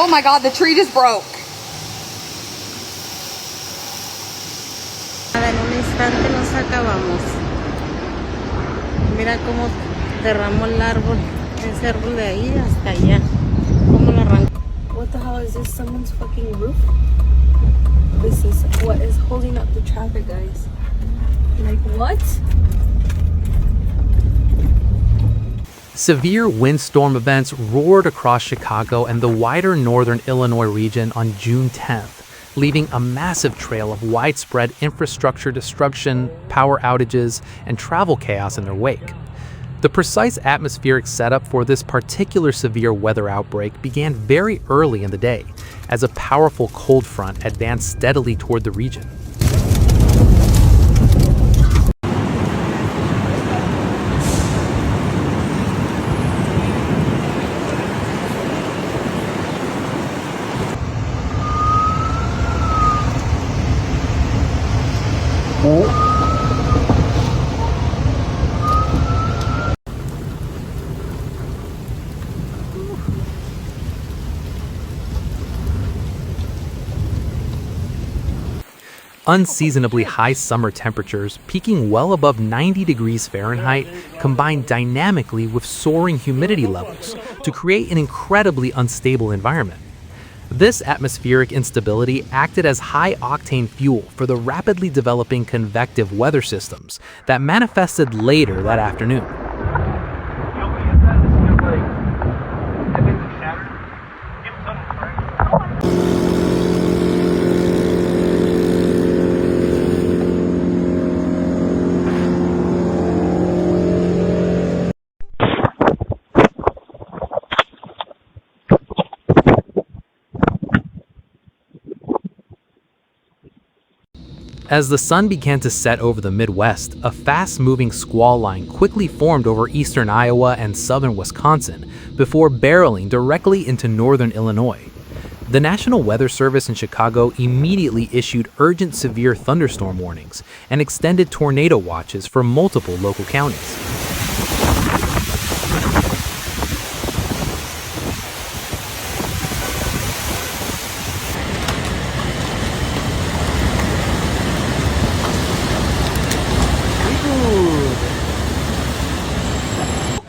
Oh my God, the tree just broke. En un instante nos acabamos. Mira cómo derramó el árbol, ese árbol de ahí hasta allá. Cómo lo arrancó. What the hell is this? Someone's fucking roof? This is what is holding up the traffic, guys. Like, what? Severe windstorm events roared across Chicago and the wider northern Illinois region on June 10th, leaving a massive trail of widespread infrastructure destruction, power outages, and travel chaos in their wake. The precise atmospheric setup for this particular severe weather outbreak began very early in the day, as a powerful cold front advanced steadily toward the region. Unseasonably high summer temperatures, peaking well above 90 degrees Fahrenheit, combined dynamically with soaring humidity levels to create an incredibly unstable environment. This atmospheric instability acted as high-octane fuel for the rapidly developing convective weather systems that manifested later that afternoon. As the sun began to set over the Midwest, a fast-moving squall line quickly formed over eastern Iowa and southern Wisconsin before barreling directly into northern Illinois. The National Weather Service in Chicago immediately issued urgent severe thunderstorm warnings and extended tornado watches for multiple local counties.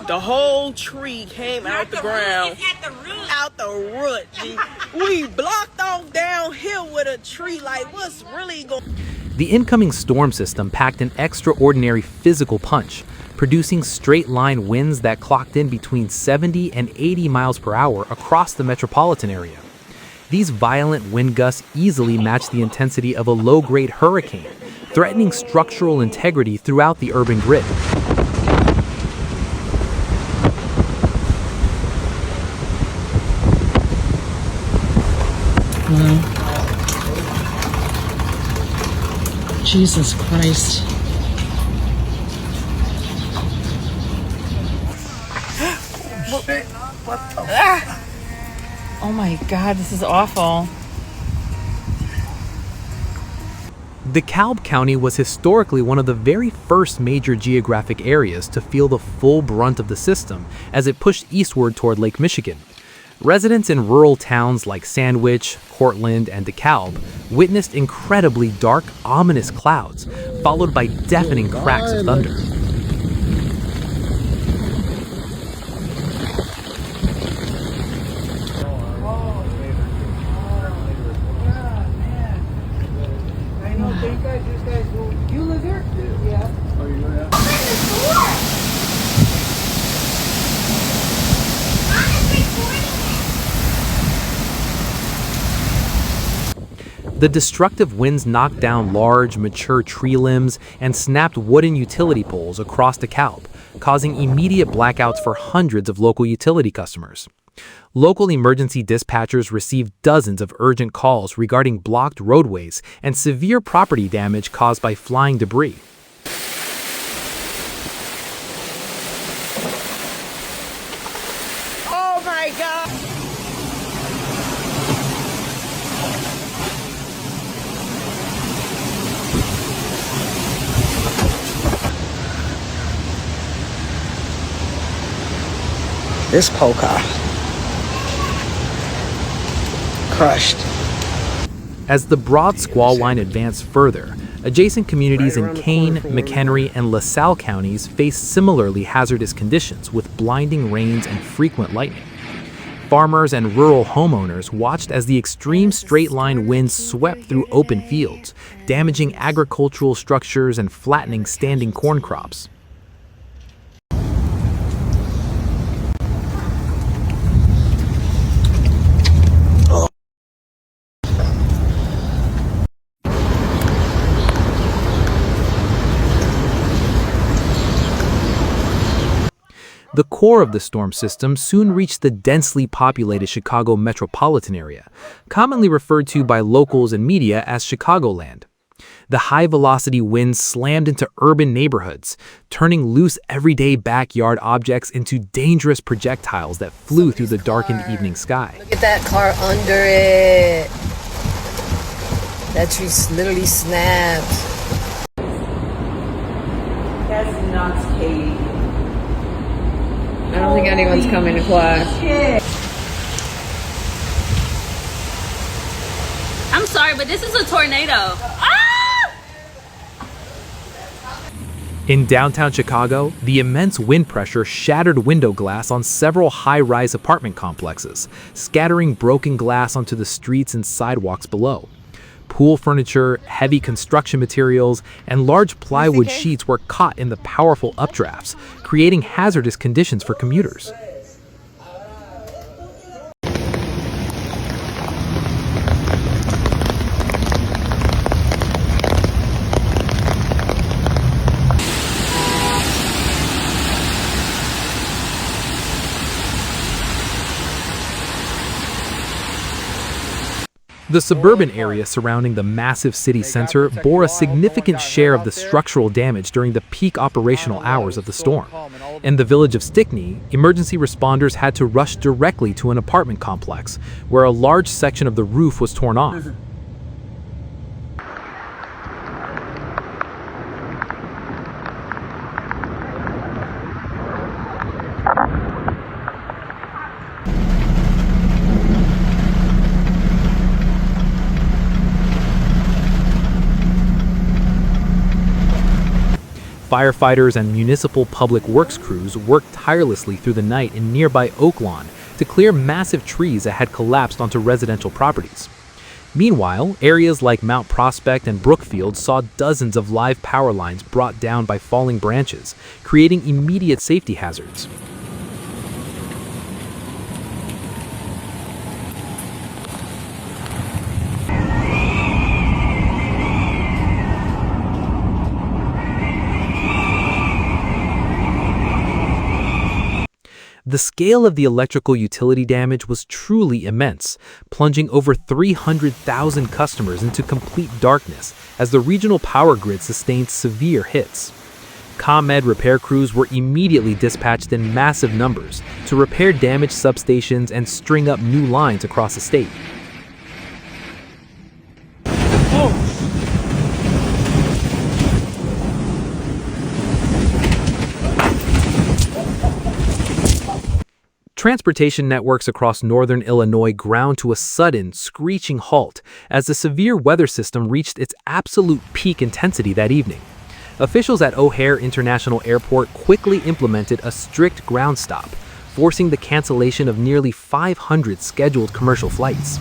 The whole tree came out the ground. Out the root. G. We blocked off downhill with a tree. Like, what's really going on? The incoming storm system packed an extraordinary physical punch, producing straight-line winds that clocked in between 70 and 80 miles per hour across the metropolitan area. These violent wind gusts easily matched the intensity of a low-grade hurricane, threatening structural integrity throughout the urban grid. Jesus Christ. Oh my God, this is awful. DeKalb County was historically one of the very first major geographic areas to feel the full brunt of the system as it pushed eastward toward Lake Michigan. Residents in rural towns like Sandwich, Cortland, and DeKalb witnessed incredibly dark, ominous clouds, followed by deafening cracks of thunder. You live here? Yeah. Oh, you live here? The destructive winds knocked down large, mature tree limbs and snapped wooden utility poles across DeKalb, causing immediate blackouts for hundreds of local utility customers. Local emergency dispatchers received dozens of urgent calls regarding blocked roadways and severe property damage caused by flying debris. Oh my God! This polka. crushed. As the broad squall line advanced further, adjacent communities in Kane, McHenry, and LaSalle counties faced similarly hazardous conditions with blinding rains and frequent lightning. Farmers and rural homeowners watched as the extreme straight-line winds swept through open fields, damaging agricultural structures and flattening standing corn crops. The core of the storm system soon reached the densely populated Chicago metropolitan area, commonly referred to by locals and media as Chicagoland. The high-velocity winds slammed into urban neighborhoods, turning loose everyday backyard objects into dangerous projectiles that flew through the darkened evening sky. Look at that car under it. That tree literally snapped. That's nuts, Katie. I don't think anyone's coming to class. I'm sorry, but this is a tornado. In downtown Chicago, the immense wind pressure shattered window glass on several high-rise apartment complexes, scattering broken glass onto the streets and sidewalks below. Pool furniture, heavy construction materials, and large plywood sheets were caught in the powerful updrafts, creating hazardous conditions for commuters. The suburban area surrounding the massive city center bore a significant share of the structural damage during the peak operational hours of the storm. In the village of Stickney, emergency responders had to rush directly to an apartment complex, where a large section of the roof was torn off. Firefighters and municipal public works crews worked tirelessly through the night in nearby Oak Lawn to clear massive trees that had collapsed onto residential properties. Meanwhile, areas like Mount Prospect and Brookfield saw dozens of live power lines brought down by falling branches, creating immediate safety hazards. The scale of the electrical utility damage was truly immense, plunging over 300,000 customers into complete darkness as the regional power grid sustained severe hits. ComEd repair crews were immediately dispatched in massive numbers to repair damaged substations and string up new lines across the state. Transportation networks across northern Illinois ground to a sudden, screeching halt as the severe weather system reached its absolute peak intensity that evening. Officials at O'Hare International Airport quickly implemented a strict ground stop, forcing the cancellation of nearly 500 scheduled commercial flights.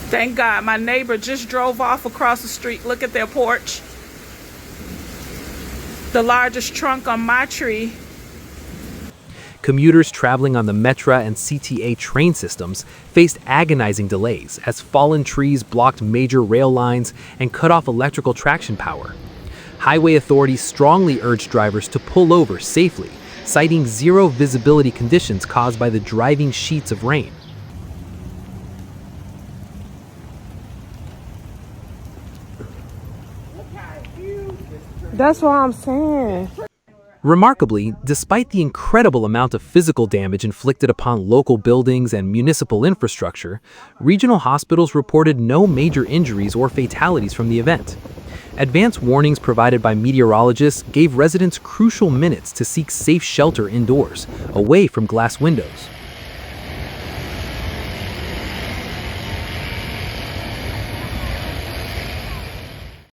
Thank God, my neighbor just drove off across the street. Look at their porch. The largest trunk on my tree. Commuters traveling on the Metra and CTA train systems faced agonizing delays as fallen trees blocked major rail lines and cut off electrical traction power. Highway authorities strongly urged drivers to pull over safely, citing zero visibility conditions caused by the driving sheets of rain. That's what I'm saying. Remarkably, despite the incredible amount of physical damage inflicted upon local buildings and municipal infrastructure, regional hospitals reported no major injuries or fatalities from the event. Advance warnings provided by meteorologists gave residents crucial minutes to seek safe shelter indoors, away from glass windows.